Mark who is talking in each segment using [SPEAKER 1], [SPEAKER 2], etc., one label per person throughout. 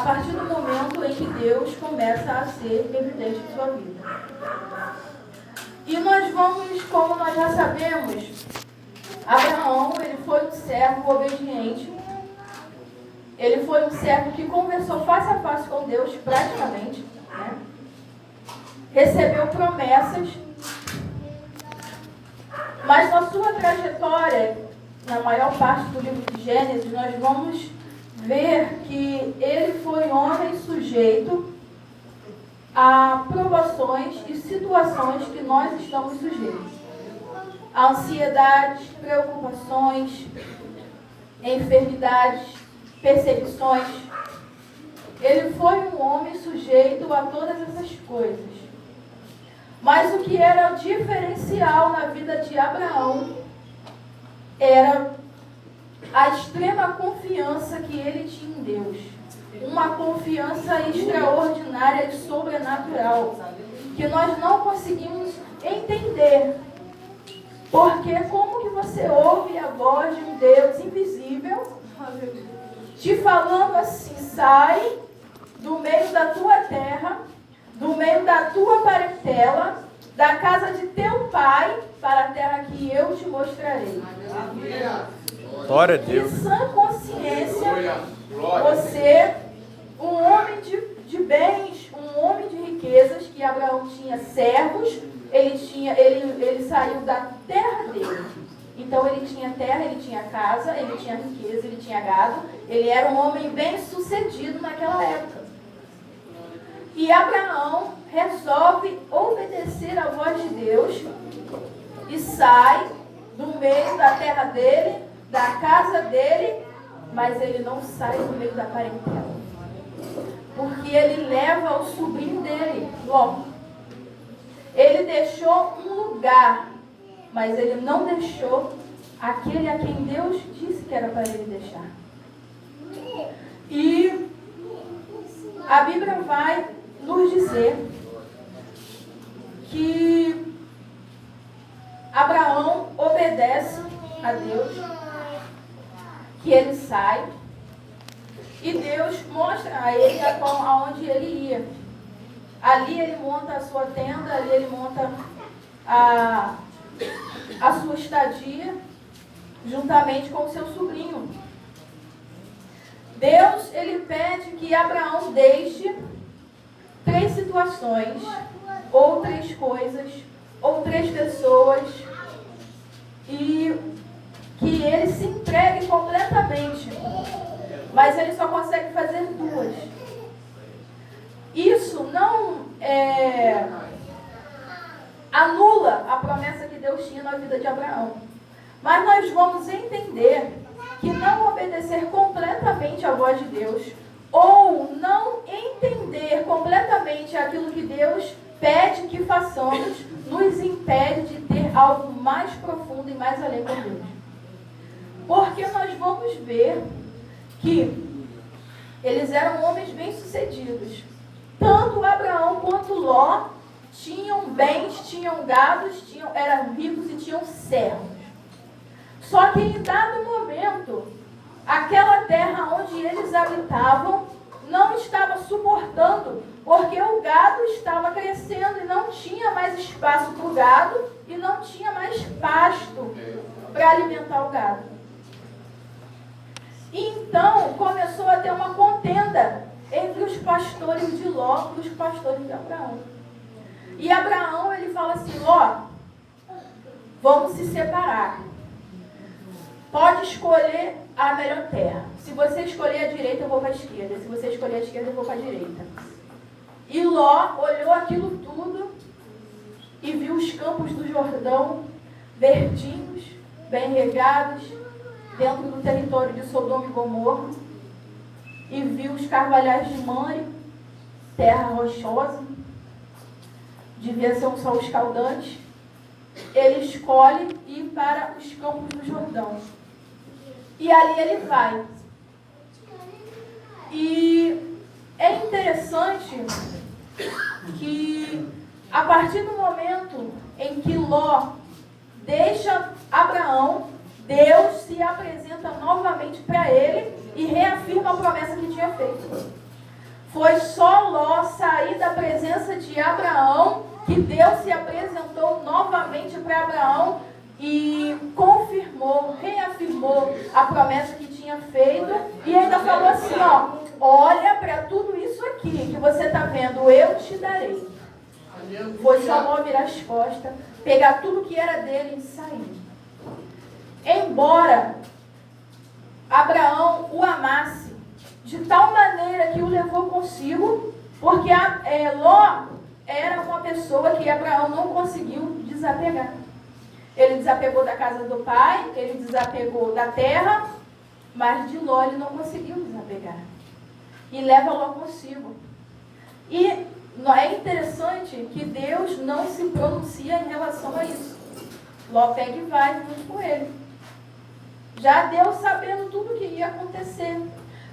[SPEAKER 1] partir do momento em que Deus começa a ser evidente em sua vida. E nós vamos, como nós já sabemos, Abraão, ele foi um servo obediente. Ele foi um servo que conversou face a face com Deus, praticamente, né? Recebeu promessas, mas na sua trajetória, na maior parte do livro de Gênesis, nós vamos ver que ele foi homem sujeito a provações e situações que nós estamos sujeitos. A ansiedades, preocupações, enfermidades, perseguições. Ele foi um homem sujeito a todas essas coisas. Mas o que era o diferencial na vida de Abraão era a extrema confiança que ele tinha em Deus. Uma confiança extraordinária e sobrenatural, que nós não conseguimos entender. Porque como que você ouve a voz de um Deus invisível te falando assim: sai do meio da tua terra, do meio da tua parentela, da casa de teu pai, para a terra que eu te mostrarei.
[SPEAKER 2] Glória a Deus.
[SPEAKER 1] Em sã consciência, você, um homem de bens, um homem de riquezas, que Abraão tinha servos, ele saiu da terra dele. Então ele tinha terra, ele tinha casa, ele tinha riqueza, ele tinha gado. Ele era um homem bem sucedido naquela época. E Abraão resolve obedecer à voz de Deus e sai do meio da terra dele, da casa dele, mas ele não sai do meio da parentela. Porque ele leva o sobrinho dele, Ló. Ele deixou um lugar, mas ele não deixou aquele a quem Deus disse que era para ele deixar. E a Bíblia vai nos dizer que Abraão obedece a Deus, que ele sai, e Deus mostra a ele aonde ele ia. Ali ele monta a sua tenda, ali ele monta a sua estadia, juntamente com o seu sobrinho. Deus, ele pede que Abraão deixe 3 situações, ou 3 coisas, ou 3 pessoas, e que ele se entregue completamente. Mas ele só consegue fazer 2. Isso não anula a promessa que Deus tinha na vida de Abraão. Mas nós vamos entender que não obedecer completamente à voz de Deus, ou não entender completamente aquilo que Deus pede que façamos, nos impede de ter algo mais profundo e mais além com Deus. Porque nós vamos ver que eles eram homens bem-sucedidos. Tanto Abraão quanto Ló tinham bens, tinham gados, eram ricos e tinham servos. Só que em dado momento, aquela terra onde eles habitavam não estava suportando, porque o gado estava crescendo e não tinha mais espaço para o gado e não tinha mais pasto para alimentar o gado. Então começou a ter uma contenda entre os pastores de Ló e os pastores de Abraão. E Abraão, ele fala assim: Ló, vamos se separar. Pode escolher a melhor terra. Se você escolher a direita, eu vou para a esquerda. Se você escolher a esquerda, eu vou para a direita. E Ló olhou aquilo tudo e viu os campos do Jordão verdinhos, bem regados, dentro do território de Sodoma e Gomorra. E viu os carvalhais de Mamre, terra rochosa, devia ser um sol escaldante. Ele escolhe ir para os campos do Jordão. E ali ele vai. E é interessante que a partir do momento em que Ló deixa Abraão, Deus se apresenta novamente para ele e reafirma a promessa que tinha feito. Foi só Ló sair da presença de Abraão que Deus se apresentou novamente para Abraão e confirmou, reafirmou a promessa que tinha feito e ainda falou assim, ó, olha para tudo isso aqui que você está vendo, eu te darei. Foi só Ló virar as costas, pegar tudo que era dele e sair. Embora Abraão o amasse de tal maneira que o levou consigo, porque Ló era uma pessoa que Abraão não conseguiu desapegar. Ele desapegou da casa do pai, ele desapegou da terra, mas de Ló ele não conseguiu desapegar. E leva Ló consigo. E é interessante que Deus não se pronuncia em relação a isso. Ló pega e vai junto com ele. Já Deus sabendo tudo o que ia acontecer.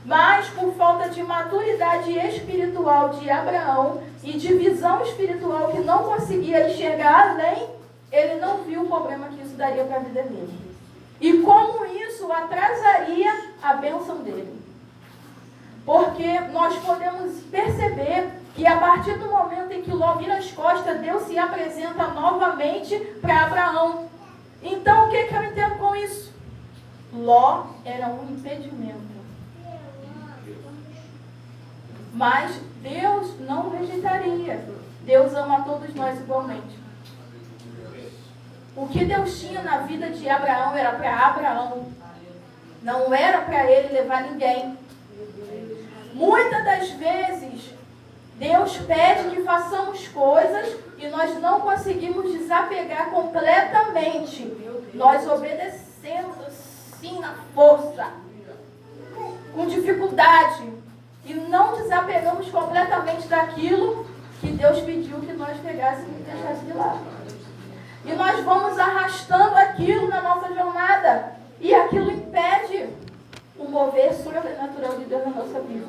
[SPEAKER 1] Mas por falta de maturidade espiritual de Abraão e de visão espiritual que não conseguia enxergar além, ele não viu o problema que isso daria para a vida dele. E como isso atrasaria a bênção dele. Porque nós podemos perceber que a partir do momento em que Ló vira as costas, Deus se apresenta novamente para Abraão. Então o que eu entendo com isso? Ló era um impedimento. Mas Deus não rejeitaria. Deus ama a todos nós igualmente. O que Deus tinha na vida de Abraão era para Abraão. Não era para ele levar ninguém. Muitas das vezes, Deus pede que façamos coisas e nós não conseguimos desapegar completamente. Nós obedecemos assim na força, com dificuldade, e não desapegamos completamente daquilo que Deus pediu que nós pegássemos e deixássemos de lado. E nós vamos arrastando aquilo na nossa jornada, e aquilo impede o mover sobrenatural de Deus na nossa vida.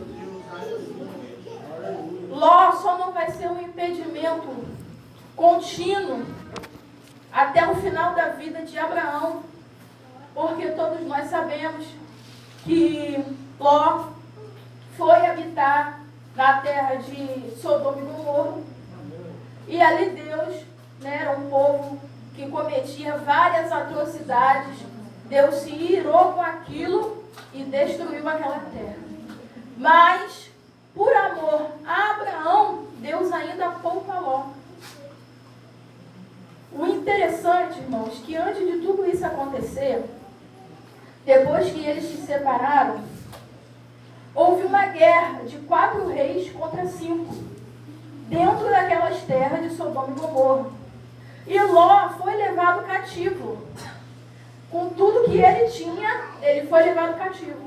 [SPEAKER 1] Ló só não vai ser um impedimento contínuo até o final da vida de Abraão, porque todos nós sabemos que Ló foi habitar na terra de Sodoma e Gomorra, e ali Deus, era um povo que cometia várias atrocidades. Deus se irou com aquilo e destruiu aquela terra. Mas, por amor a Abraão, Deus ainda poupa Ló. O interessante, irmãos, que antes de tudo isso acontecer, depois que eles se separaram, houve uma guerra de 4 reis contra 5, dentro daquelas terras de Sodoma e Gomorra. E Ló foi levado cativo. Com tudo que ele tinha, ele foi levado cativo.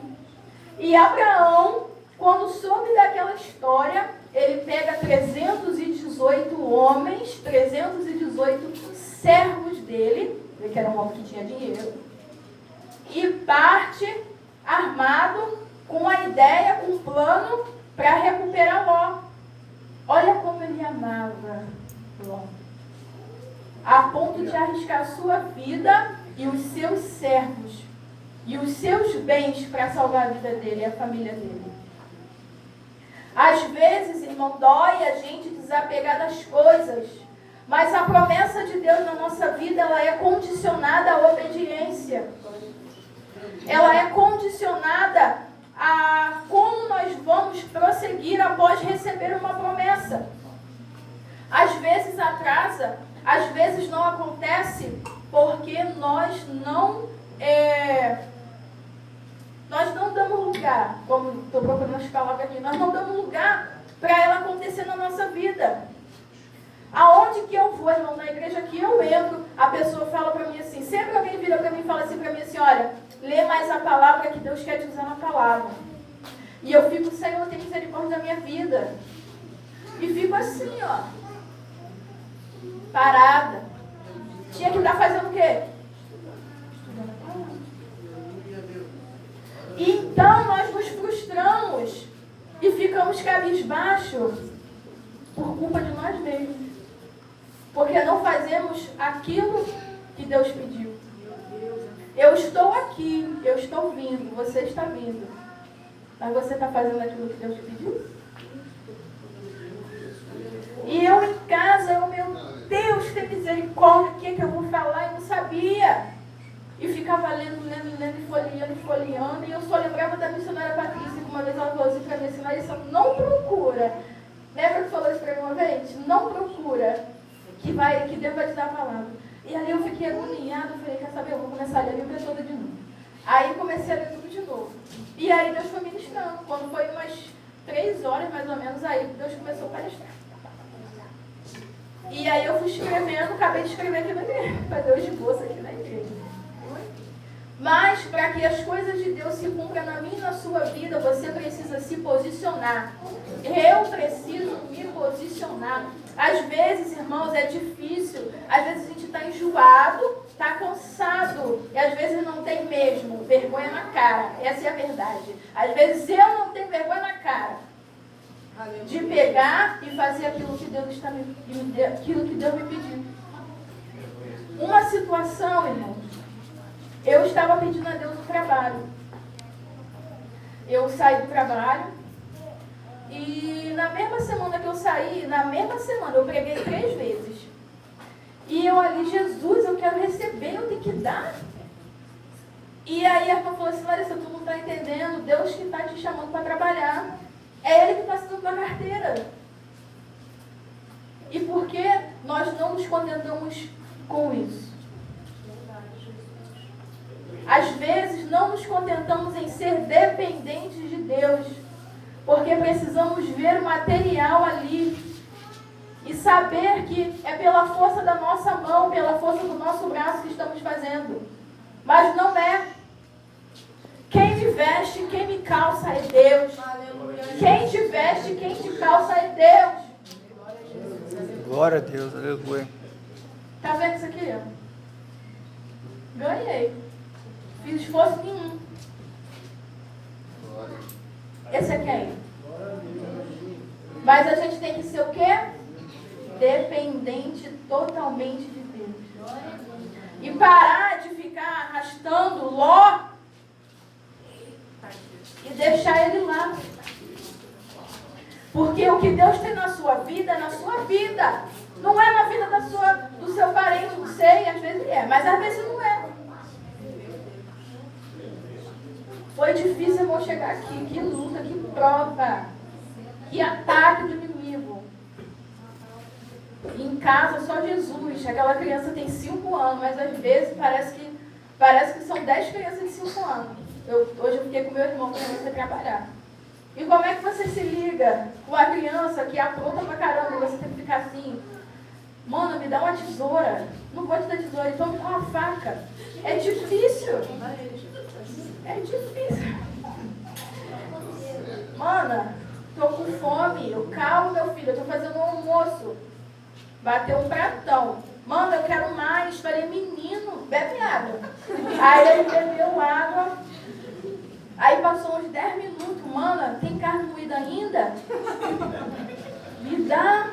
[SPEAKER 1] E Abraão, quando soube daquela história, ele pega 318 homens, 318 servos dele, que era um homem que tinha dinheiro, e parte armado com a ideia, com um plano para recuperar Ló. Olha como ele amava Ló, a ponto de arriscar sua vida e os seus servos e os seus bens para salvar a vida dele e a família dele. Às vezes, irmão, dói a gente desapegar das coisas, mas a promessa de Deus na nossa vida, ela é condicionada à obediência. Ela é condicionada a como nós vamos prosseguir após receber uma promessa. Às vezes atrasa, às vezes não acontece porque nós não damos lugar, como estou procurando as palavras aqui, nós não damos lugar para ela acontecer na nossa vida. Aonde que eu vou, irmão, na igreja que eu entro, a pessoa fala para mim assim, sempre alguém vira para mim e fala assim para mim assim, olha, lê mais a palavra que Deus quer te usar na palavra. E eu fico, Senhor, tem misericórdia da minha vida. E fico assim, ó, parada. Tinha que estar fazendo o quê? Estudando a palavra. E então nós nos frustramos e ficamos cabisbaixos por culpa de nós mesmos. Porque não fazemos aquilo que Deus pediu. Eu estou aqui, eu estou vindo, você está vindo. Mas você está fazendo aquilo que Deus te pediu? Deus, tem misericórdia, o que é que eu vou falar? Eu não sabia. E ficava lendo, folheando. E eu só lembrava da missionária Patrícia, que uma vez ela falou assim para mim, Larissa, não procura. Lembra que falou isso para mim uma vez? Não procura, que Deus vai te dar a palavra. E aí eu fiquei agoniada, eu falei, quer saber, eu vou começar a ler a Bíblia toda de novo. Aí comecei a ler tudo de novo. E aí Deus foi ministrando. Quando foi umas 3 horas, mais ou menos, aí Deus começou a palestrar. E aí eu fui escrevendo, acabei de escrever aqui na igreja, fazer o esboço aqui na igreja. Mas, para que as coisas de Deus se cumpram na minha e na sua vida, você precisa se posicionar. Eu preciso me posicionar. Às vezes, irmãos, é difícil. Às vezes a gente está enjoado, está cansado. E às vezes não tem mesmo vergonha na cara. Essa é a verdade. Às vezes eu não tenho vergonha na cara de pegar e fazer aquilo que Deus me pediu. Uma situação, irmãos. Eu estava pedindo a Deus um trabalho. Eu saí do trabalho e na mesma semana que eu saí, eu preguei 3 vezes. E eu ali, Jesus, eu quero receber, eu tenho que dar. E aí a irmã falou assim, Larissa, tu não está entendendo, Deus que está te chamando para trabalhar. É Ele que está assinando tua carteira. E por que nós não nos contentamos com isso? Às vezes não nos contentamos em ser dependentes de Deus, porque precisamos ver o material ali e saber que é pela força da nossa mão, pela força do nosso braço que estamos fazendo. Mas não é. Quem me veste, quem me calça é Deus. Quem te veste, quem te calça é Deus.
[SPEAKER 2] Glória a Deus, aleluia.
[SPEAKER 1] Tá vendo isso aqui? Ganhei. Fiz esforço nenhum. Esse é quem? Mas a gente tem que ser o quê? Dependente totalmente de Deus. E parar de ficar arrastando Ló e deixar ele lá. Porque o que Deus tem na sua vida é na sua vida. Não é na vida do seu parente, não sei, às vezes é, mas às vezes não é. Foi difícil, irmão, chegar aqui. Que luta, que prova, que ataque do inimigo. Em casa, só Jesus. Aquela criança tem 5 anos, mas às vezes parece que são 10 crianças de 5 anos. Hoje eu fiquei com meu irmão para você trabalhar. E como é que você se liga com a criança que apronta pra caramba e você tem que ficar assim? Mano, me dá uma tesoura. Não vou te dar tesoura, então me dá uma faca. É difícil. É difícil. Mana, tô com fome. Calma, meu filho, eu tô fazendo um almoço. Bateu um pratão. Manda, eu quero mais. Falei, menino, bebe água. Aí ele bebeu água. Aí passou uns 10 minutos. Mana, tem carne moída ainda? Me dá.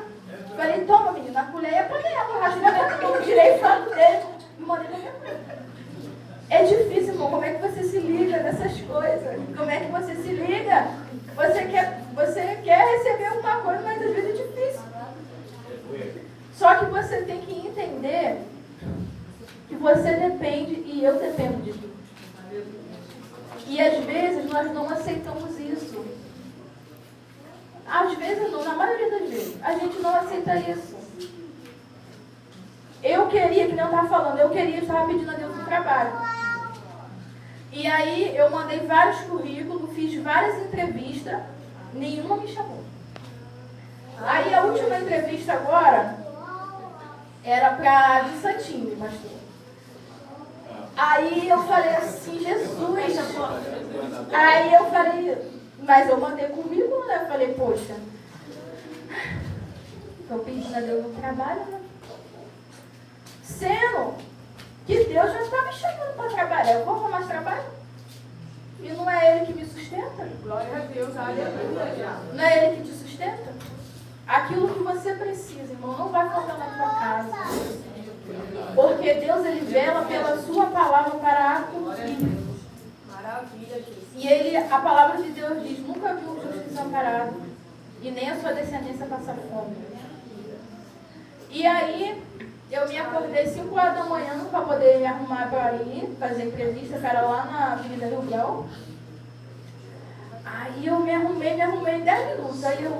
[SPEAKER 1] Falei, toma, menina, a colher é panela. Eu tirei o fato dele. Me mandei na minha mãe. É difícil, irmão. Como é que você se liga nessas coisas? Como é que você se liga? Você quer receber alguma coisa, mas às vezes é difícil. Só que você tem que entender que você depende e eu dependo de Deus. E às vezes nós não aceitamos isso. Às vezes não, na maioria das vezes, a gente não aceita isso. Eu queria, que nem eu estava falando, eu estava pedindo a Deus um trabalho. E aí eu mandei vários currículos, fiz várias entrevistas, nenhuma me chamou. Aí a última entrevista agora era para de Santinho, pastor. Aí eu falei assim, Jesus. Aí eu falei, mas eu mandei currículo, né? Eu falei, poxa, estou pedindo a Deus um trabalho, né? Sendo que Deus já está me chamando para trabalhar. Eu vou arrumar mais trabalho? E não é Ele que me sustenta?
[SPEAKER 3] Glória a Deus, aleluia.
[SPEAKER 1] Não é Ele que te sustenta? Aquilo que você precisa, irmão, não vai faltar na tua casa. Porque Deus, Ele vela pela sua palavra para a cumprir.
[SPEAKER 3] Maravilha, Jesus.
[SPEAKER 1] E a palavra de Deus diz, nunca viu um justo desamparado, e nem a sua descendência passar fome. E aí, eu me acordei 5 horas da manhã para poder me arrumar para ir fazer entrevista, cara, lá na Avenida Rio Grau. Aí eu me arrumei 10 minutos. Aí eu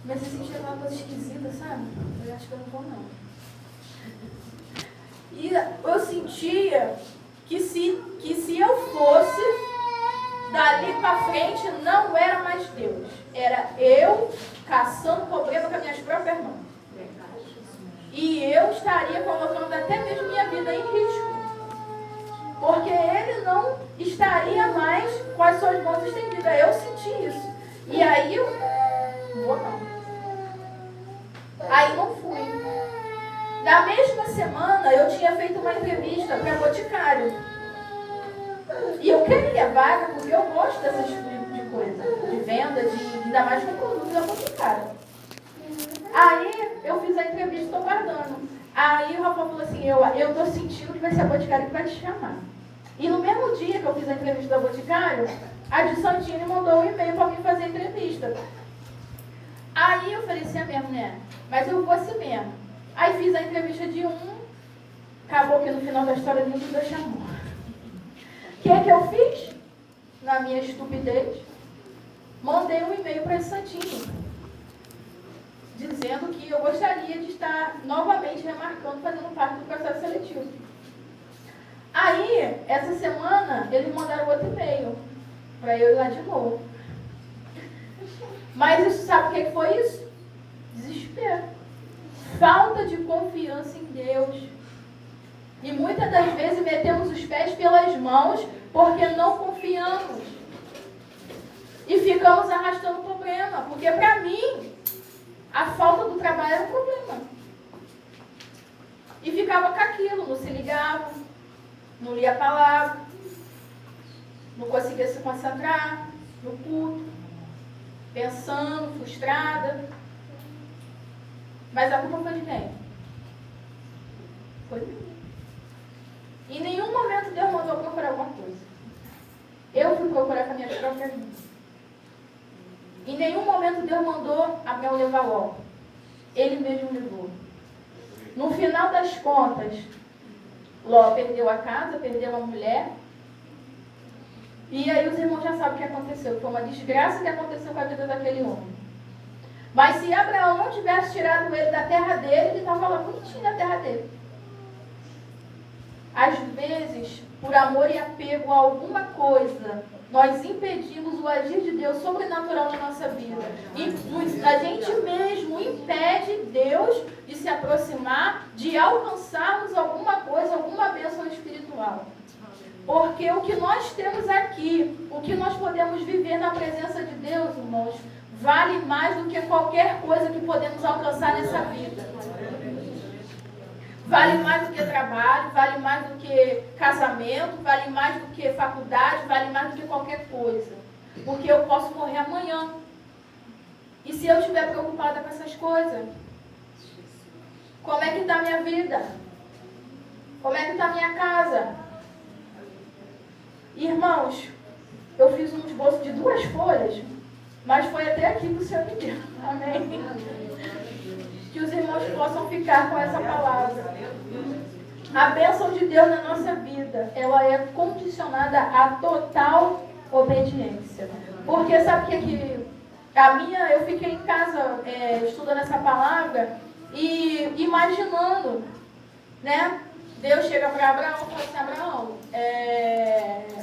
[SPEAKER 1] comecei a sentir uma coisa esquisita, sabe? Eu acho que eu não vou, não. E eu sentia que se eu fosse, dali para frente não era mais Deus. Era eu caçando problema com as minhas próprias mãos. E eu estaria colocando até mesmo minha vida em risco. Porque ele não estaria mais com as suas mãos estendidas. Eu senti isso. E aí eu vou não. Aí não fui. Na mesma semana eu tinha feito uma entrevista para Boticário. E eu queria vaga porque eu gosto desse tipo de coisa. De venda, ainda mais com produtos da Boticário. Aí eu fiz a entrevista, estou guardando. Aí o Rafael falou assim, eu tô sentindo que vai ser a Boticário que vai te chamar. E no mesmo dia que eu fiz a entrevista da Boticário, a de Santini mandou um e-mail para mim fazer a entrevista. Aí eu falei assim, é mesmo, né? Mas eu vou assim mesmo. Aí fiz a entrevista de acabou que no final da história ninguém me chamou. O que é que eu fiz? Na minha estupidez, mandei um e-mail para esse Santini, dizendo que eu gostaria de estar novamente remarcando, fazendo parte do processo seletivo. Aí, essa semana, eles mandaram outro e-mail para eu ir lá de novo. Mas isso, sabe o que foi isso? Desespero. Falta de confiança em Deus. E muitas das vezes metemos os pés pelas mãos porque não confiamos. E ficamos arrastando o problema. Porque para mim, a falta do trabalho era um problema. E ficava com aquilo, não se ligava, não lia a palavra, não conseguia se concentrar no culto, pensando, frustrada. Mas a culpa foi de quem? Foi de mim. Em nenhum momento Deus mandou procurar alguma coisa. Eu fui procurar com as minhas próprias mãos. Em nenhum momento Deus mandou Abraão levar logo. Ele mesmo levou. No final das contas, Ló perdeu a casa, perdeu a mulher. E aí os irmãos já sabem o que aconteceu. Foi uma desgraça que aconteceu com a vida daquele homem. Mas se Abraão não tivesse tirado ele da terra dele, ele estava lá bonitinho na terra dele. Às vezes, por amor e apego a alguma coisa, nós impedimos o agir de Deus sobrenatural na nossa vida. E a gente mesmo impede Deus de se aproximar, de alcançarmos alguma coisa, alguma bênção espiritual. Porque o que nós temos aqui, o que nós podemos viver na presença de Deus, irmãos, vale mais do que qualquer coisa que podemos alcançar nessa vida. Vale mais do que trabalho, vale mais do que casamento, vale mais do que faculdade, vale mais do que qualquer coisa. Porque eu posso morrer amanhã. E se eu estiver preocupada com essas coisas? Como é que está a minha vida? Como é que está a minha casa? Irmãos, eu fiz um esboço de 2 folhas, mas foi até aqui que o Senhor me deu. Amém? Que os irmãos possam ficar com essa palavra. A bênção de Deus na nossa vida, ela é condicionada à total obediência. Porque sabe que eu fiquei em casa estudando essa palavra e imaginando, né? Deus chega para Abraão e fala assim, Abraão,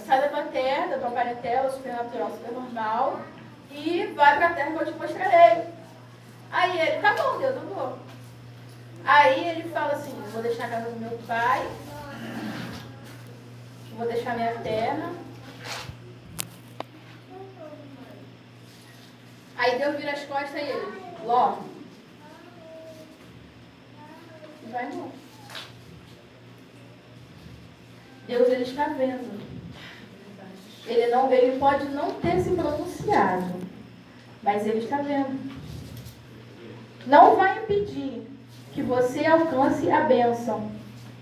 [SPEAKER 1] sai da tua terra, da tua parentela, supernatural, supernormal, e vai para a terra que eu te mostrarei. Aí ele, tá bom, Deus, eu vou. Aí ele fala assim, vou deixar a casa do meu pai, vou deixar minha terra. Aí Deus vira as costas e ele, Ló, e vai embora. Deus, ele está vendo. Ele pode não ter se pronunciado, mas ele está vendo. Não vai impedir que você alcance a bênção.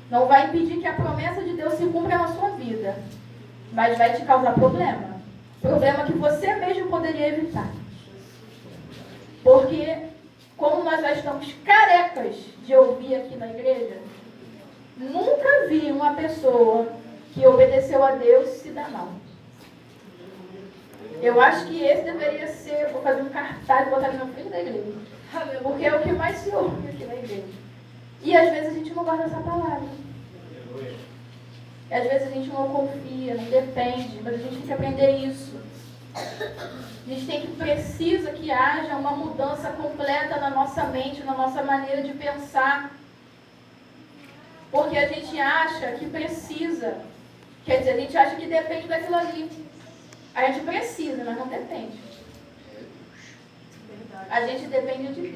[SPEAKER 1] Não vai impedir que a promessa de Deus se cumpra na sua vida. Mas vai te causar problema. Problema que você mesmo poderia evitar. Porque como nós já estamos carecas de ouvir aqui na igreja, nunca vi uma pessoa que obedeceu a Deus se dar mal. Eu acho que esse deveria ser, vou fazer um cartaz e botar ali na frente da igreja. Porque é o que mais se ouve aqui na igreja. E às vezes a gente não guarda essa palavra. Às vezes a gente não confia, não depende, mas a gente tem que aprender isso. A gente precisa que haja uma mudança completa na nossa mente, na nossa maneira de pensar. Porque a gente acha que precisa. Quer dizer, a gente acha que depende daquilo ali. A gente precisa, mas não depende. A gente depende de Deus.